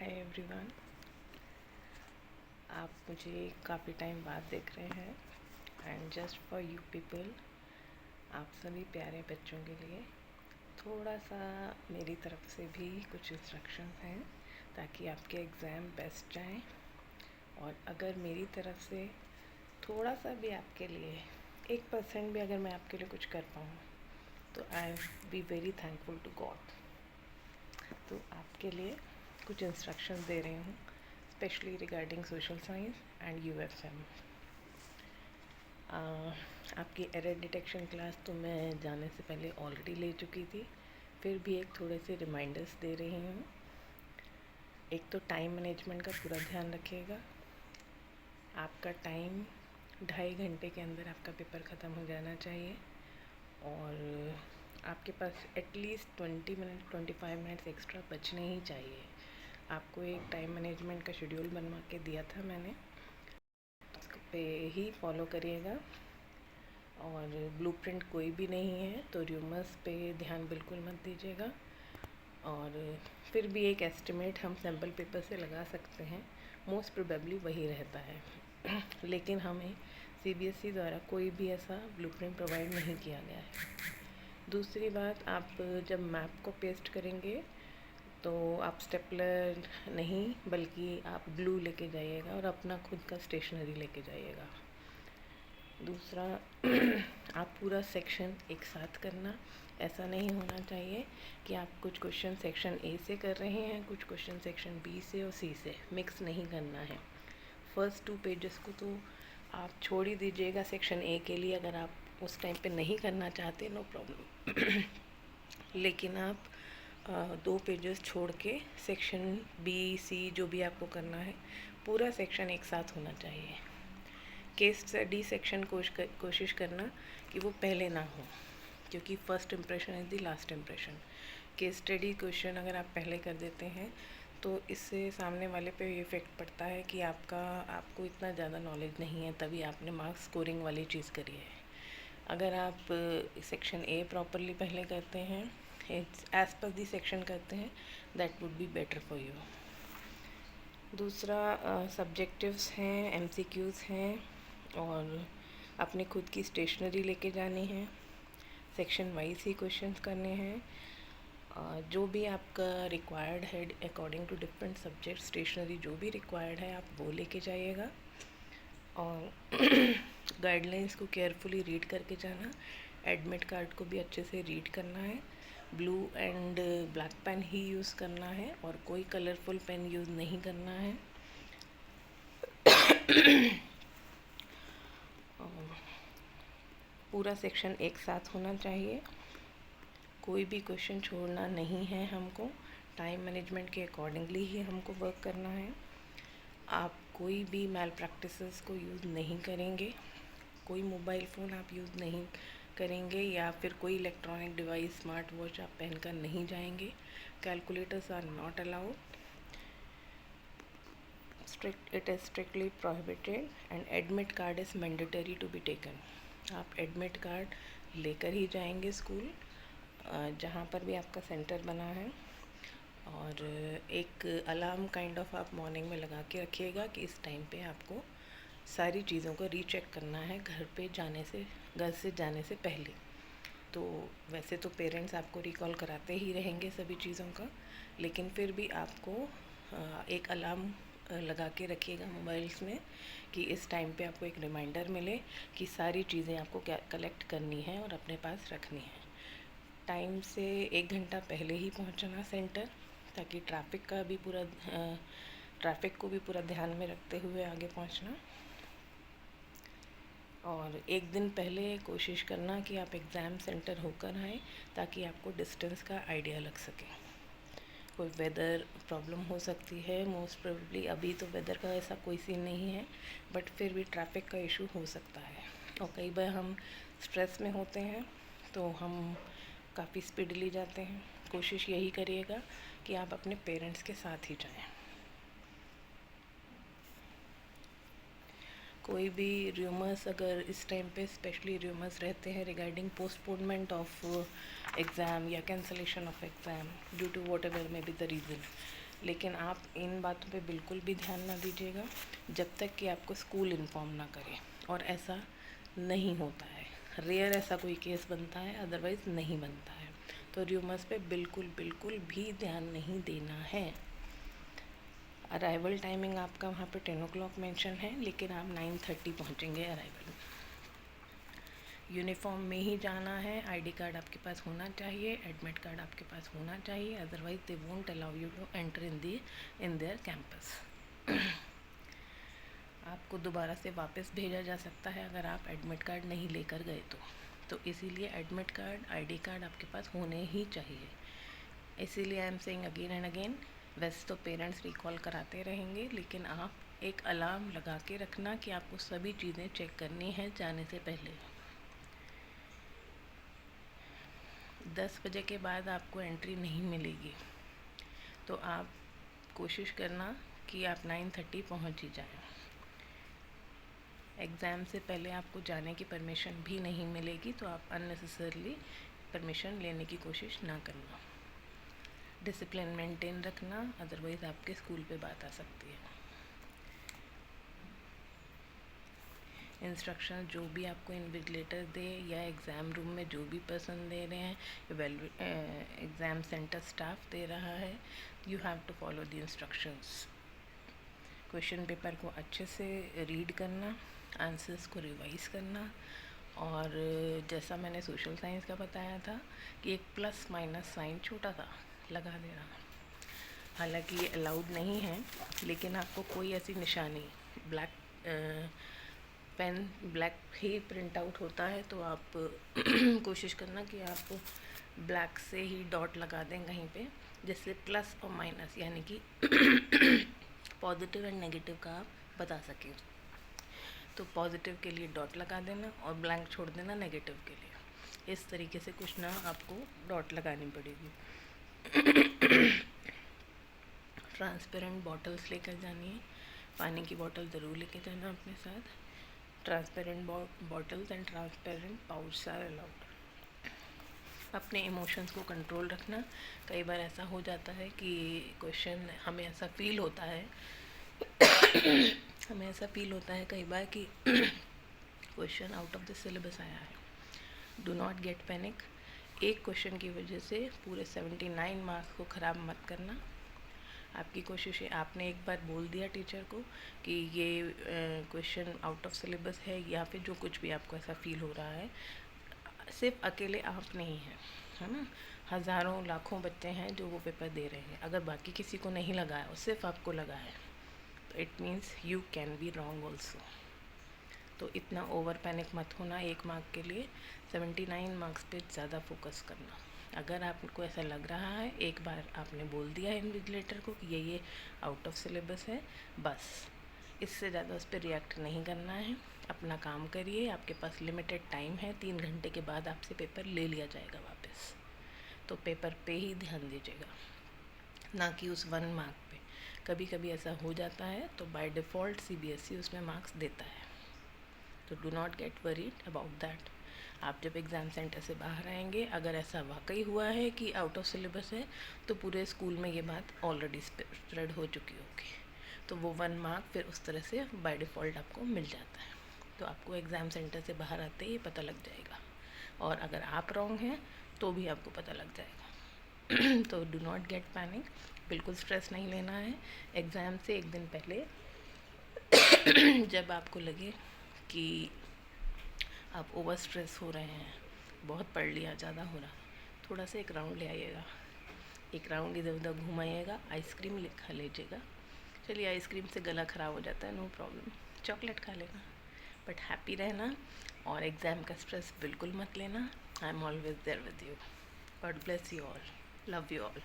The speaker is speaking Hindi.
Hi everyone. आप मुझे काफ़ी टाइम बाद देख रहे हैं and just for you people, आप सभी प्यारे बच्चों के लिए थोड़ा सा मेरी तरफ से भी कुछ इंस्ट्रक्शंस हैं ताकि आपके एग्ज़ाम बेस्ट जाएं। और अगर मेरी तरफ से थोड़ा सा भी आपके लिए 1% भी अगर मैं आपके लिए कुछ कर पाऊँ तो I be very thankful to God. तो आपके लिए कुछ इंस्ट्रक्शंस दे रही हूँ, specially regarding social science and UFM. आपकी एरर डिटेक्शन क्लास तो मैं जाने से पहले ऑलरेडी ले चुकी थी, फिर भी एक थोड़े से रिमाइंडर्स दे रही हूँ। एक तो टाइम मैनेजमेंट का पूरा ध्यान रखिएगा। आपका टाइम 2.5 घंटे के अंदर आपका पेपर ख़त्म हो जाना चाहिए और आपके पास एटलीस्ट 25 मिनट्स एक्स्ट्रा बचने ही चाहिए। आपको एक टाइम मैनेजमेंट का शेड्यूल बनवा के दिया था मैंने, उस पे ही फॉलो करिएगा। और ब्लूप्रिंट कोई भी नहीं है तो र्यूमर्स पे ध्यान बिल्कुल मत दीजिएगा। और फिर भी एक एस्टिमेट हम सैम्पल पेपर से लगा सकते हैं, मोस्ट प्रोबेबली वही रहता है लेकिन हमें सीबीएसई द्वारा कोई भी ऐसा ब्लूप्रिंट प्रोवाइड नहीं किया गया है। दूसरी बात, आप जब मैप को पेस्ट करेंगे तो आप स्टेपलर नहीं बल्कि आप ग्लू लेके जाइएगा और अपना खुद का स्टेशनरी लेके जाइएगा। दूसरा आप पूरा सेक्शन एक साथ करना। ऐसा नहीं होना चाहिए कि आप कुछ क्वेश्चन सेक्शन ए से कर रहे हैं, कुछ क्वेश्चन सेक्शन बी से और सी से, मिक्स नहीं करना है। फर्स्ट 2 पेजेस को तो आप छोड़ ही दीजिएगा सेक्शन ए के लिए, अगर आप उस टाइम पे नहीं करना चाहते नो प्रॉब्लम लेकिन आप 2 पेजेस छोड़ के सेक्शन बी सी जो भी आपको करना है पूरा सेक्शन एक साथ होना चाहिए। केस स्टडी सेक्शन कोशिश करना कि वो पहले ना हो, क्योंकि first impression is the last impression. Case study question अगर आप पहले कर देते हैं तो इससे सामने वाले पे ये इफ़ेक्ट पड़ता है कि आपको इतना ज़्यादा नॉलेज नहीं है, तभी आपने मार्क्स स्कोरिंग वाली चीज़ करी है। अगर आप सेक्शन ए प्रॉपरली पहले करते हैं, एज पर दी सेक्शन करते हैं, that would be better for you. दूसरा सब्जेक्टिव्स हैं, एमसीक्यूज़ हैं और अपने खुद की स्टेशनरी लेके जानी है। सेक्शन वाइज ही क्वेश्चंस करने हैं। जो भी आपका रिक्वायर्ड है according to different subject, stationery जो भी रिक्वायर्ड है आप वो लेके जाइएगा और गाइडलाइंस को केयरफुली रीड करके जाना। एडमिट कार्ड को भी अच्छे से रीड करना है। ब्लू एंड ब्लैक पेन ही यूज़ करना है और कोई कलरफुल पेन यूज़ नहीं करना है। पूरा सेक्शन एक साथ होना चाहिए, कोई भी क्वेश्चन छोड़ना नहीं है हमको। टाइम मैनेजमेंट के अकॉर्डिंगली ही हमको वर्क करना है। आप कोई भी मैल प्रैक्टिसेस को यूज़ नहीं करेंगे, कोई मोबाइल फ़ोन आप यूज़ नहीं करेंगे या फिर कोई इलेक्ट्रॉनिक डिवाइस स्मार्ट वॉच आप पहनकर नहीं जाएंगे। Calculators are not allowed, it is strictly prohibited and admit card is mandatory to be taken. आप एडमिट कार्ड लेकर ही जाएंगे स्कूल, जहाँ पर भी आपका सेंटर बना है। और एक अलार्म काइंड ऑफ आप मॉर्निंग में लगा के रखिएगा कि इस टाइम पे आपको सारी चीज़ों को रीचेक करना है घर से जाने से पहले। तो वैसे तो पेरेंट्स आपको रिकॉल कराते ही रहेंगे सभी चीज़ों का, लेकिन फिर भी आपको एक अलार्म लगा के रखिएगा मोबाइल्स में कि इस टाइम पे आपको एक रिमाइंडर मिले कि सारी चीज़ें आपको क्या कलेक्ट करनी है और अपने पास रखनी है। टाइम से 1 घंटा पहले ही पहुंचना सेंटर, ताकि ट्रैफिक को भी पूरा ध्यान में रखते हुए आगे पहुंचना। और 1 दिन पहले कोशिश करना कि आप एग्ज़ाम सेंटर होकर आएँ ताकि आपको डिस्टेंस का आइडिया लग सके। कोई वेदर प्रॉब्लम हो सकती है, मोस्ट प्रोबेबली अभी तो वेदर का ऐसा कोई सीन नहीं है, बट फिर भी ट्रैफिक का इशू हो सकता है। और कई बार हम स्ट्रेस में होते हैं तो हम काफ़ी स्पीडली जाते हैं। कोशिश यही करिएगा कि आप अपने पेरेंट्स के साथ ही जाएं। कोई भी र्यूमर्स अगर इस टाइम पे स्पेशली र्यूमर्स रहते हैं रिगार्डिंग पोस्टपोनमेंट ऑफ एग्ज़ाम या cancellation of exam due to whatever may be the reason, लेकिन आप इन बातों पे बिल्कुल भी ध्यान ना दीजिएगा जब तक कि आपको स्कूल इन्फॉर्म ना करे, और ऐसा नहीं होता है। रेयर ऐसा कोई केस बनता है, अदरवाइज़ नहीं बनता है। तो र्यूमर्स पे बिल्कुल बिल्कुल भी ध्यान नहीं देना है। अराइवल टाइमिंग आपका वहाँ पे 10 o'clock मेंशन है, लेकिन आप 9:30 पहुँचेंगे अराइवल। यूनिफॉर्म में ही जाना है, आईडी कार्ड आपके पास होना चाहिए, एडमिट कार्ड आपके पास होना चाहिए, otherwise they won't allow you to enter in their campus. आपको दोबारा से वापस भेजा जा सकता है अगर आप एडमिट कार्ड नहीं लेकर गए तो इसीलिए एडमिट कार्ड, आईडी कार्ड आपके पास होने ही चाहिए। इसीलिए I am saying again and again, वैसे तो पेरेंट्स रिकॉल कराते रहेंगे, लेकिन आप एक अलार्म लगा के रखना कि आपको सभी चीज़ें चेक करनी है जाने से पहले। 10 बजे के बाद आपको एंट्री नहीं मिलेगी, तो आप कोशिश करना कि आप 9:30 पहुँच ही जाएं। एग्ज़ाम से पहले आपको जाने की परमिशन भी नहीं मिलेगी, तो आप अननेसेसरली परमिशन लेने की कोशिश ना करना। डिसिप्लिन मेंटेन रखना, अदरवाइज़ आपके स्कूल पे बात आ सकती है। इंस्ट्रक्शन जो भी आपको इन्विजिलेटर दे या एग्ज़ाम रूम में जो भी पर्सन दे रहे हैं, एग्ज़ाम सेंटर स्टाफ दे रहा है, you have to follow the instructions. Question paper को अच्छे से रीड करना, आंसर्स को रिवाइज करना, और जैसा मैंने सोशल साइंस का बताया था कि एक प्लस माइनस साइन छोटा सा लगा देना। हालांकि ये अलाउड नहीं है, लेकिन आपको कोई ऐसी निशानी, ब्लैक पेन ब्लैक ही प्रिंट आउट होता है, तो आप कोशिश करना कि आप ब्लैक से ही डॉट लगा दें कहीं पे, जिससे प्लस और माइनस यानी कि पॉजिटिव एंड नेगेटिव का आप बता सकें। तो पॉजिटिव के लिए डॉट लगा देना और ब्लैंक छोड़ देना नेगेटिव के लिए। इस तरीके से कुछ ना आपको डॉट लगानी पड़ेगी। ट्रांसपेरेंट बॉटल्स लेकर जानी है, पानी की बोतल ज़रूर लेके जाना अपने साथ। Transparent bottles and transparent pouch are allowed. अपने इमोशंस को कंट्रोल रखना। कई बार ऐसा हो जाता है कि क्वेश्चन हमें ऐसा फील होता है कई बार कि question out of the syllabus आया है। Do not get panic. एक क्वेश्चन की वजह से पूरे 79 मार्क्स को ख़राब मत करना। आपकी कोशिश है, आपने एक बार बोल दिया टीचर को कि ये क्वेश्चन आउट ऑफ सिलेबस है, या फिर जो कुछ भी आपको ऐसा फील हो रहा है, सिर्फ अकेले आप नहीं हैं, है ना। हज़ारों लाखों बच्चे हैं जो वो पेपर दे रहे हैं। अगर बाकी किसी को नहीं लगा है और सिर्फ आपको लगा है, तो it means you can be wrong also. तो इतना ओवर पैनिक मत होना। एक मार्क के लिए 79 मार्क्स पे ज़्यादा फोकस करना। अगर आपको ऐसा लग रहा है, एक बार आपने बोल दिया है इन्विजिलेटर को कि ये आउट ऑफ सिलेबस है, बस इससे ज़्यादा उस पर रिएक्ट नहीं करना है। अपना काम करिए, आपके पास लिमिटेड टाइम है, 3 घंटे के बाद आपसे पेपर ले लिया जाएगा वापस। तो पेपर पे ही ध्यान दीजिएगा, ना कि उस 1 मार्क पे। कभी कभी ऐसा हो जाता है, तो बाय डिफ़ॉल्ट CBSE उसमें मार्क्स देता है। तो do not gate worried about that. आप जब एग्ज़ाम सेंटर से बाहर आएंगे, अगर ऐसा वाकई हुआ है कि आउट ऑफ सिलेबस है, तो पूरे स्कूल में ये बात ऑलरेडी स्प्रेड हो चुकी होगी। तो वो 1 मार्क फिर उस तरह से बाय डिफ़ॉल्ट आपको मिल जाता है। तो आपको एग्ज़ाम सेंटर से बाहर आते ही पता लग जाएगा, और अगर आप रॉन्ग हैं तो भी आपको पता लग जाएगा। तो डू नॉट गेट पैनिक, बिल्कुल स्ट्रेस नहीं लेना है। एग्ज़ाम से एक दिन पहले जब आपको लगे कि आप ओवर स्ट्रेस हो रहे हैं, बहुत पढ़ लिया, ज़्यादा हो रहा, थोड़ा सा एक राउंड ले आइएगा, एक राउंड इधर उधर घुमाइएगा, आइसक्रीम खा लीजिएगा। चलिए, आइसक्रीम से गला ख़राब हो जाता है, नो प्रॉब्लम, चॉकलेट खा लेना, बट हैप्पी रहना। और एग्ज़ाम का स्ट्रेस बिल्कुल मत लेना। I am always there with you. God bless you all, love you all.